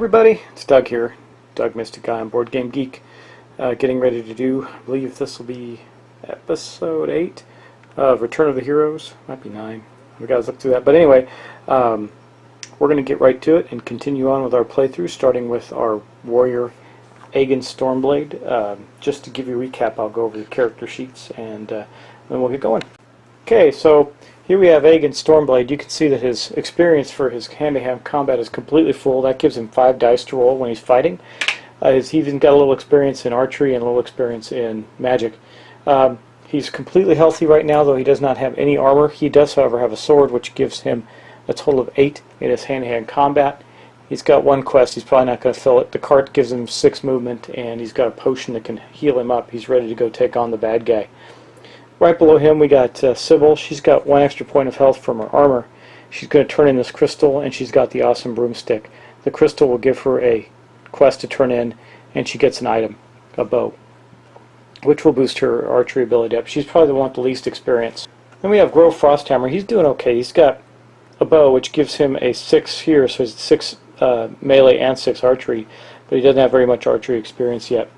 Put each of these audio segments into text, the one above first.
Everybody, it's Doug here, Doug Mystic Guy on Board Game Geek, getting ready to do, I believe this will be episode 8 of Return of the Heroes, might be 9, we gotta look through that, but anyway, we're going to get right to it and continue on with our playthrough, starting with our warrior Aegon Stormblade. Just to give you a recap, I'll go over the character sheets and then we'll get going. Okay, so here we have Aegon Stormblade. You can see that his experience for his hand-to-hand combat is completely full. That gives him 5 dice to roll when he's fighting. He's even got a little experience in archery and a little experience in magic. He's completely healthy right now, though he does not have any armor. He does, however, have a sword, which gives him a total of 8 in his hand-to-hand combat. He's got 1 quest. He's probably not going to fill it. The cart gives him 6 movement, and he's got a potion that can heal him up. He's ready to go take on the bad guy. Right below him we got Sybil. She's got 1 extra point of health from her armor. She's going to turn in this crystal, and she's got the awesome broomstick. The crystal will give her a quest to turn in, and she gets an item, a bow, which will boost her archery ability up. She's probably the one with the least experience. Then we have Grove Frosthammer. He's doing okay. He's got a bow, which gives him a 6 here, so he's 6 melee and 6 archery, but he doesn't have very much archery experience yet.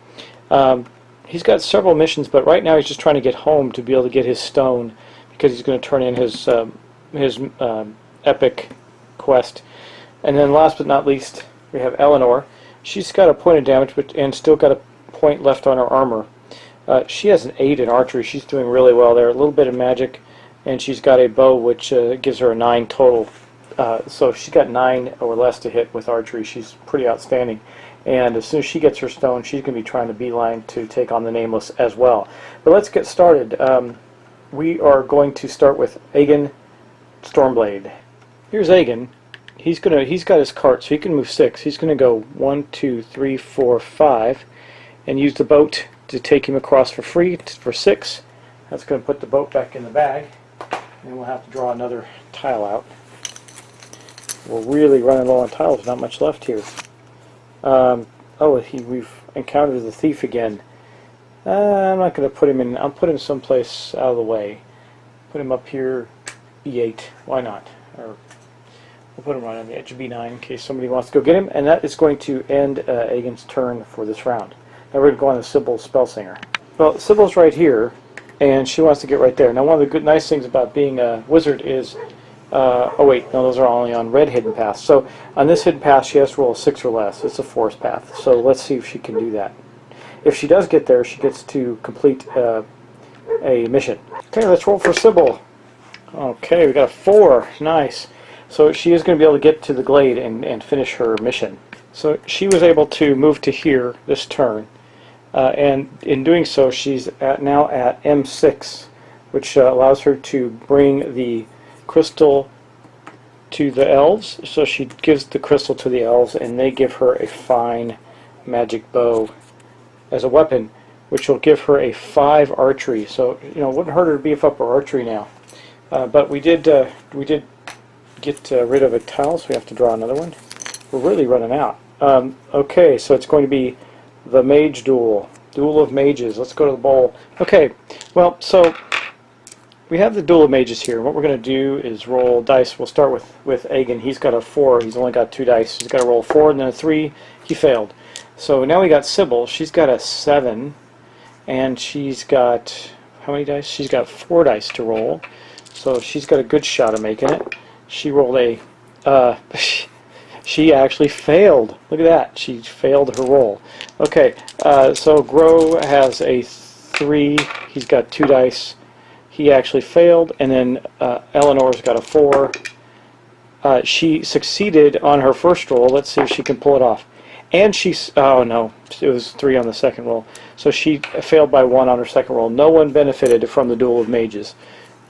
He's got several missions, but right now he's just trying to get home to be able to get his stone, because he's going to turn in his epic quest. And then last but not least, we have Eleanor. She's got a point of damage, and still got a point left on her armor. She has an 8 in archery. She's doing really well there. A little bit of magic, and she's got a bow, which gives her a 9 total. So if she's got 9 or less to hit with archery, she's pretty outstanding. And as soon as she gets her stone, she's going to be trying to beeline to take on the Nameless as well. But let's get started. We are going to start with Aegon Stormblade. Here's Aegon. He's got his cart, so he can move 6. He's going to go 1, 2, 3, 4, 5, and use the boat to take him across for free for 6. That's going to put the boat back in the bag, and we'll have to draw another tile out. We're really running low on tiles. Not much left here. We've encountered the thief again. I'm not going to put him in. I'll put him someplace out of the way. Put him up here, B8. Why not? Or we'll put him right on the edge of B9 in case somebody wants to go get him. And that is going to end Aegon's turn for this round. Now we're going to go on to Sybil's Spellsinger. Well, Sybil's right here, and she wants to get right there. Now, one of the nice things about being a wizard is oh wait, no, those are only on red hidden paths. So on this hidden path she has to roll a 6 or less. It's a forest path. So let's see if she can do that. If she does get there, she gets to complete a mission. Okay, let's roll for Sybil. Okay, we got a 4. Nice. So she is going to be able to get to the glade and finish her mission. So she was able to move to here this turn. And in doing so, she's now at M6, which allows her to bring the crystal to the elves. So she gives the crystal to the elves, and they give her a fine magic bow as a weapon, which will give her a 5 archery. So it wouldn't hurt her to beef up her archery now. But we did get rid of a tile, so we have to draw another one. We're really running out. Okay, so it's going to be the Mage Duel of Mages. Let's go to the bowl. Okay, well, so we have the Duel of Mages here. What we're going to do is roll dice. We'll start with Aegon. He's got a 4. He's only got 2 dice. He's got to roll 4 and then a 3. He failed. So now we got Sybil. She's got a 7, and she's got how many dice? She's got 4 dice to roll. So she's got a good shot of making it. She rolled a she actually failed. Look at that. She failed her roll. Okay, so Grow has a 3. He's got 2 dice. He actually failed, and then Eleanor's got a 4. She succeeded on her first roll. Let's see if she can pull it off. And oh no, it was 3 on the second roll. So she failed by 1 on her second roll. No one benefited from the Duel of Mages.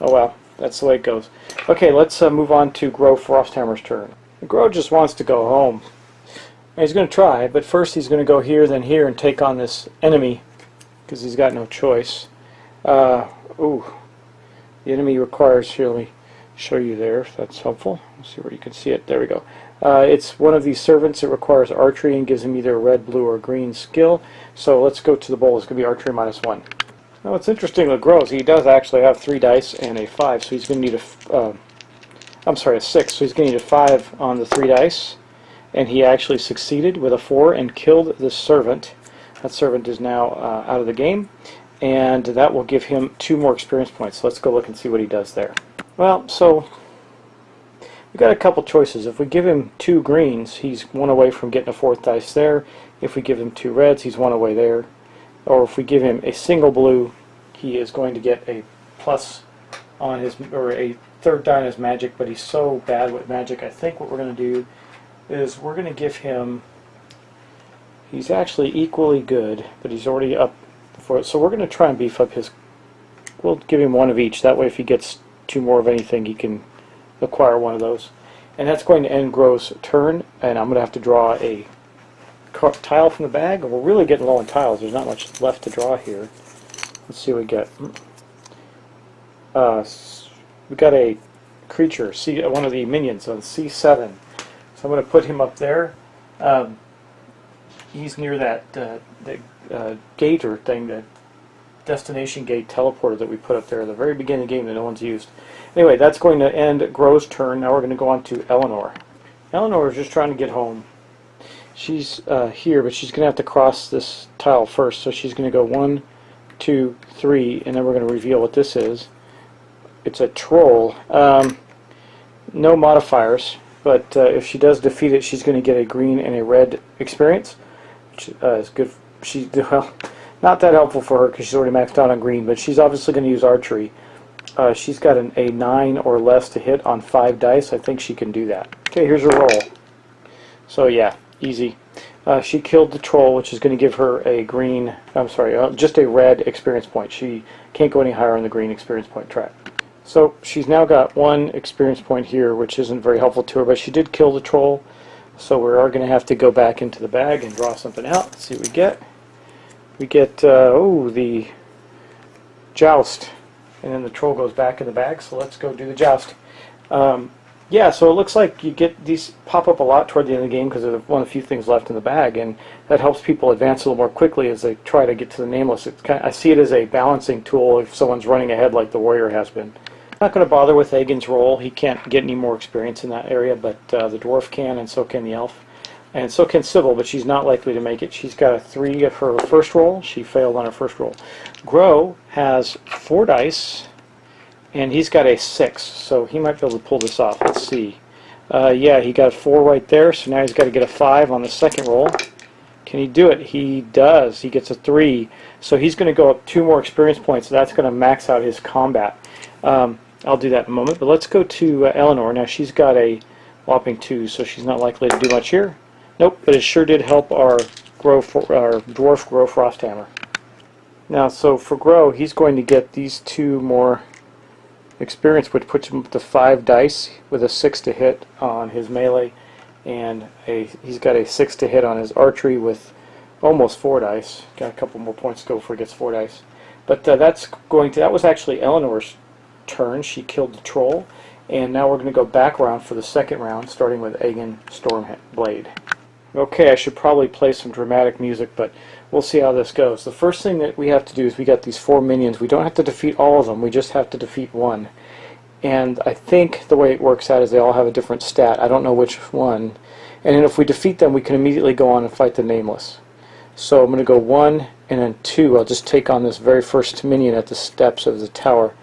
Oh well, that's the way it goes. Okay, let's move on to Grow Frosthammer's turn. Grow just wants to go home. He's going to try, but first he's going to go here, then here, and take on this enemy, because he's got no choice. The enemy requires, here, let me show you there if that's helpful. Let's see where you can see it. There we go. It's one of these servants. It requires archery and gives him either a red, blue, or green skill. So let's go to the bowl. It's going to be archery -1. Now what's interesting with Grow is he does actually have 3 dice and a 5, so he's going to need a 6. So he's going to need a 5 on the 3 dice. and he actually succeeded with a 4 and killed the servant. That servant is now out of the game, and that will give him 2 more experience points. So let's go look and see what he does there. Well, so we've got a couple choices. If we give him 2 greens, he's 1 away from getting a 4th dice there. If we give him 2 reds, he's 1 away there. Or if we give him a single blue, he is going to get a plus on his, or a 3rd die on his magic, but he's so bad with magic, I think what we're going to do is we're going to give him, he's actually equally good, but he's already up for it, so we're going to try and beef up his, we'll give him 1 of each, that way if he gets 2 more of anything, he can acquire 1 of those. And that's going to end Grow's turn, and I'm going to have to draw a tile from the bag. We're really getting low on tiles, there's not much left to draw here. Let's see what we get. We got a creature, one of the minions on C7. So I'm going to put him up there. He's near that gate or thing, the destination gate teleporter that we put up there at the very beginning of the game that no one's used. Anyway, that's going to end Grow's turn. Now we're going to go on to Eleanor. Eleanor is just trying to get home. She's here, but she's going to have to cross this tile first. So she's going to go 1, 2, 3, and then we're going to reveal what this is. It's a troll. No modifiers, but if she does defeat it, she's going to get a green and a red experience, which is good. Well, not that helpful for her because she's already maxed out on green, but she's obviously going to use archery. She's got a 9 or less to hit on 5 dice. I think she can do that. Okay, here's her roll. So yeah, easy. She killed the troll, which is going to give her a green, I'm sorry, just a red experience point. She can't go any higher on the green experience point track. So she's now got 1 experience point here, which isn't very helpful to her, but she did kill the troll, so we are going to have to go back into the bag and draw something out. Let's see what we get. We get, the joust, and then the troll goes back in the bag, so let's go do the joust. Yeah, so it looks like you get these pop up a lot toward the end of the game because there's one of the few things left in the bag, and that helps people advance a little more quickly as they try to get to the nameless. It's I see it as a balancing tool if someone's running ahead like the warrior has been. I'm not going to bother with Aegon's roll. He can't get any more experience in that area, but the dwarf can, and so can the elf. And so can Sybil, but she's not likely to make it. She's got a 3 of her first roll. She failed on her first roll. Grow has 4 dice, and he's got a 6, so he might be able to pull this off. Let's see. Yeah, he got a 4 right there, so now he's got to get a 5 on the second roll. Can he do it? He does. He gets a 3, so he's going to go up 2 more experience points, so that's going to max out his combat. I'll do that in a moment, but let's go to Eleanor. Now she's got a whopping 2, so she's not likely to do much here. Nope, but it sure did help our dwarf Grow Frosthammer. Now, so for Grow, he's going to get these 2 more experience, which puts him up to 5 dice with a 6 to hit on his melee, and he's got a 6 to hit on his archery with almost 4 dice. Got a couple more points to go before he gets 4 dice. But that was actually Eleanor's turn. She killed the troll, and now we're going to go back around for the second round, starting with Aegon Stormblade. Okay, I should probably play some dramatic music, but we'll see how this goes. The first thing that we have to do is we got these 4 minions. We don't have to defeat all of them, we just have to defeat 1. And I think the way it works out is they all have a different stat. I don't know which one. And then if we defeat them, we can immediately go on and fight the Nameless. So I'm going to go 1 and then 2. I'll just take on this very first minion at the steps of the tower.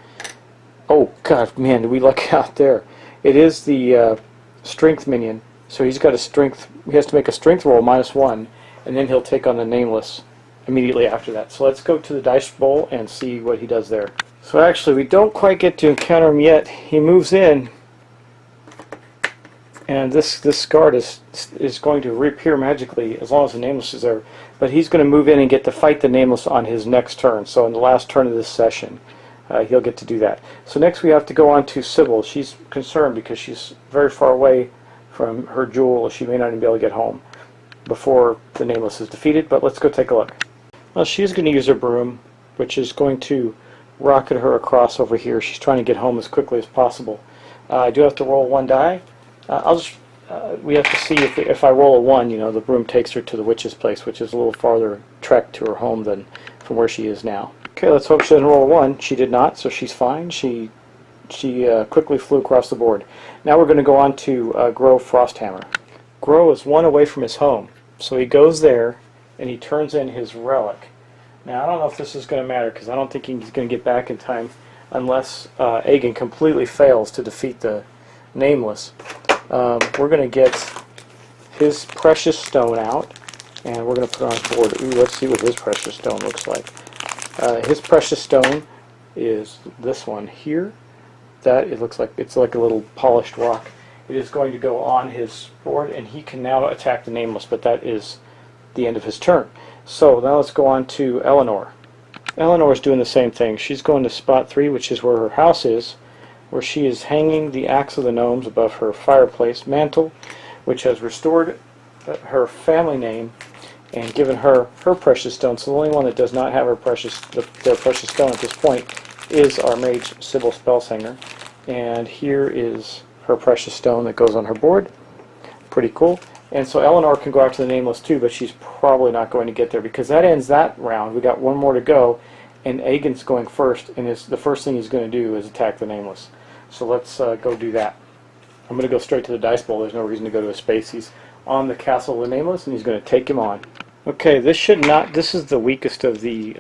Oh god, man, did we luck out there. It is the strength minion, so he's got a strength, he has to make a strength roll -1, and then he'll take on the Nameless immediately after that. So let's go to the dice bowl and see what he does there. So actually, we don't quite get to encounter him yet. He moves in, and this guard is going to reappear magically as long as the Nameless is there, but he's going to move in and get to fight the Nameless on his next turn, so in the last turn of this session. He'll get to do that. So next we have to go on to Sybil. She's concerned because she's very far away from her jewel. She may not even be able to get home before the Nameless is defeated, but let's go take a look. Well, she's going to use her broom, which is going to rocket her across over here. She's trying to get home as quickly as possible. I do have to roll 1 die. We have to see if I roll a 1, you know, the broom takes her to the witch's place, which is a little farther trek to her home than from where she is now. Okay, let's hope she doesn't roll a 1. She did not, so she's fine. She quickly flew across the board. Now we're going to go on to Grow Frosthammer. Grow is one away from his home. So he goes there and he turns in his relic. Now I don't know if this is going to matter because I don't think he's going to get back in time unless Aegon completely fails to defeat the Nameless. We're going to get his precious stone out and we're going to put it on board. Ooh, let's see what his precious stone looks like. His precious stone is this one here. That it looks like it's like a little polished rock. It is going to go on his board and he can now attack the Nameless, but that is the end of his turn. So now let's go on to Elenor. Eleanor is doing the same thing. She's going to spot 3, which is where her house is, where she is hanging the Axe of the Gnomes above her fireplace mantle, which has restored her family name and given her her precious stone. So the only one that does not have her their precious stone at this point is our mage Sybil Spellsinger. And here is her precious stone that goes on her board. Pretty cool. And so Eleanor can go after the Nameless too, but she's probably not going to get there because that ends that round. We got one more to go, and Aegon's going first, and the first thing he's going to do is attack the Nameless. So let's go do that. I'm going to go straight to the dice bowl. There's no reason to go to a space. He's on the castle of the Nameless, and he's going to take him on. Okay, this is the weakest of the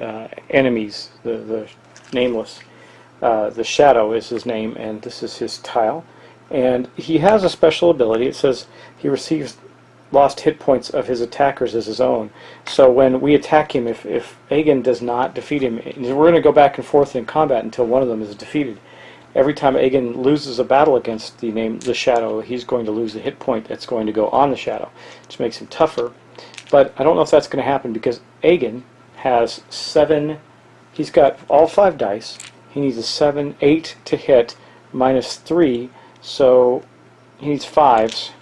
enemies, the Nameless. The Shadow is his name, and this is his tile. And he has a special ability. It says he receives lost hit points of his attackers as his own. So when we attack him, if Aegon does not defeat him, we're going to go back and forth in combat until one of them is defeated. Every time Aegon loses a battle against the Shadow, he's going to lose the hit point that's going to go on the Shadow, which makes him tougher. But I don't know if that's going to happen because Aegon has 7. He's got all 5 dice. He needs a 7, 8 to hit, minus 3, so he needs 5s.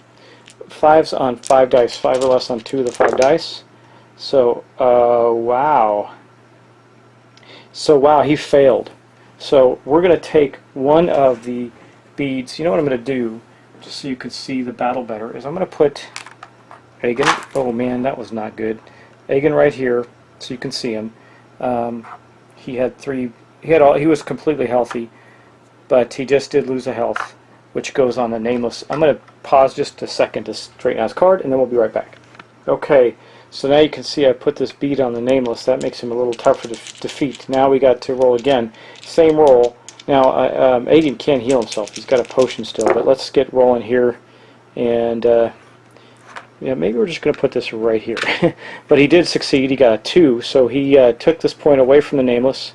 5s on 5 dice, 5 or less on 2 of the 5 dice. So, wow. So, wow, he failed. So, we're going to take one of the beads. You know what I'm going to do, just so you can see the battle better, is I'm going to put Aegon. Oh, man, that was not good. Aegon right here, so you can see him. He had 3. He was completely healthy, but he just did lose a health, which goes on the Nameless. I'm going to pause just a second to straighten out his card, and then we'll be right back. Okay, so now you can see I put this bead on the Nameless. That makes him a little tougher to defeat. Now we got to roll again. Same roll. Now, Aegon can't heal himself. He's got a potion still, but let's get rolling here. And, yeah, maybe we're just going to put this right here. But he did succeed. He got a 2, so he took this point away from the Nameless,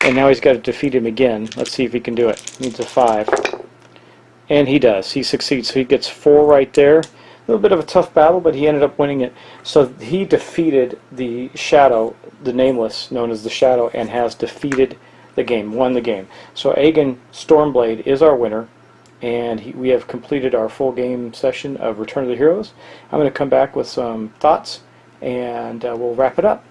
and now he's got to defeat him again. Let's see if he can do it. He needs a 5. And he does. He succeeds. So he gets 4 right there. A little bit of a tough battle, but he ended up winning it. So he defeated the Shadow, the Nameless, known as the Shadow, and has defeated the game, won the game. So Aegon Stormblade is our winner, and we have completed our full game session of Return of the Heroes. I'm going to come back with some thoughts, and we'll wrap it up.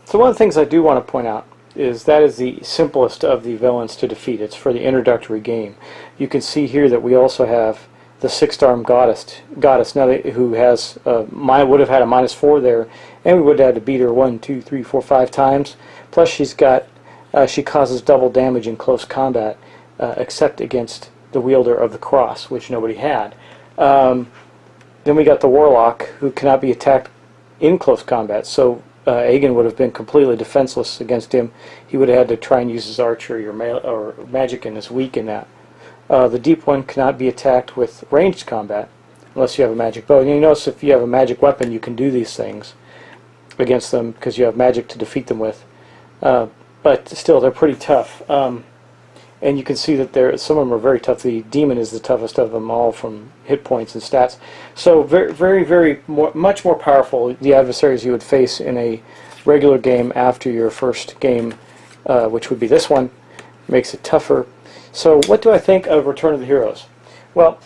So one of the things I do want to point out is that is the simplest of the villains to defeat. It's for the introductory game. You can see here that we also have the 6-armed goddess now who has would have had a -4 there, and we would have had to beat her 1, 2, 3, 4, 5 times. Plus she's got she causes double damage in close combat, except against the wielder of the cross, which nobody had. Then we got the warlock, who cannot be attacked in close combat. So Aegon would have been completely defenseless against him. He would have had to try and use his archery or magic, and is weak in that. The deep one cannot be attacked with ranged combat unless you have a magic bow. And you notice if you have a magic weapon, you can do these things against them because you have magic to defeat them with. But still, they're pretty tough. And you can see that some of them are very tough. The demon is the toughest of them all from hit points and stats. So much more powerful the adversaries you would face in a regular game after your first game, which would be this one. Makes it tougher. So what do I think of Return of the Heroes? Well,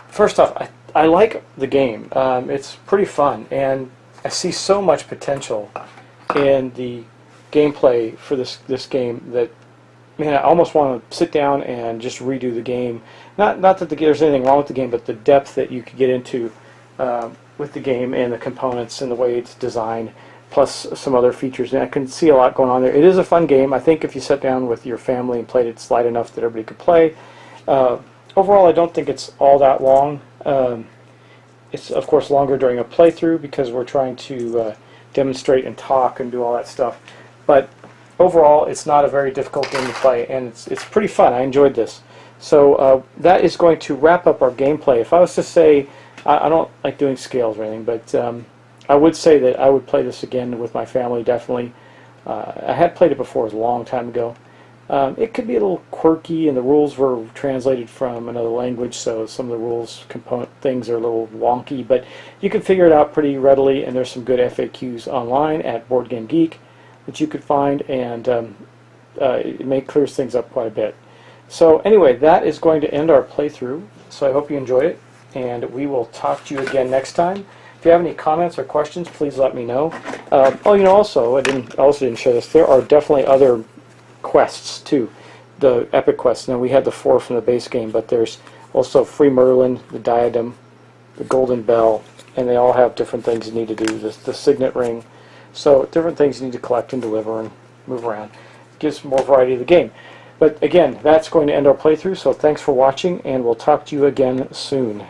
first off, I like the game. It's pretty fun, and I see so much potential in the gameplay for this game that, man, I almost want to sit down and just redo the game. Not that there's anything wrong with the game, but the depth that you could get into with the game and the components and the way it's designed, plus some other features. And I can see a lot going on there. It is a fun game. I think if you sat down with your family and played it, it's light enough that everybody could play. Overall, I don't think it's all that long. It's of course longer during a playthrough because we're trying to demonstrate and talk and do all that stuff. But overall, it's not a very difficult game to play, and it's pretty fun. I enjoyed this. So that is going to wrap up our gameplay. If I was to say, I don't like doing scales or anything, but I would say that I would play this again with my family, definitely. I had played it before, it was a long time ago. It could be a little quirky, and the rules were translated from another language, so some of the rules component things are a little wonky, but you can figure it out pretty readily, and there's some good FAQs online at Board Game Geek that you could find, and it may clears things up quite a bit. So anyway, that is going to end our playthrough, so I hope you enjoyed it, and we will talk to you again next time. If you have any comments or questions, please let me know. Oh, you know, also, I also didn't share this, there are definitely other quests too, the epic quests. Now we had the 4 from the base game, but there's also Free Merlin, the Diadem, the Golden Bell, and they all have different things you need to do. The Signet Ring, so different things you need to collect and deliver and move around. It gives more variety to the game. But again, that's going to end our playthrough, so thanks for watching, and we'll talk to you again soon.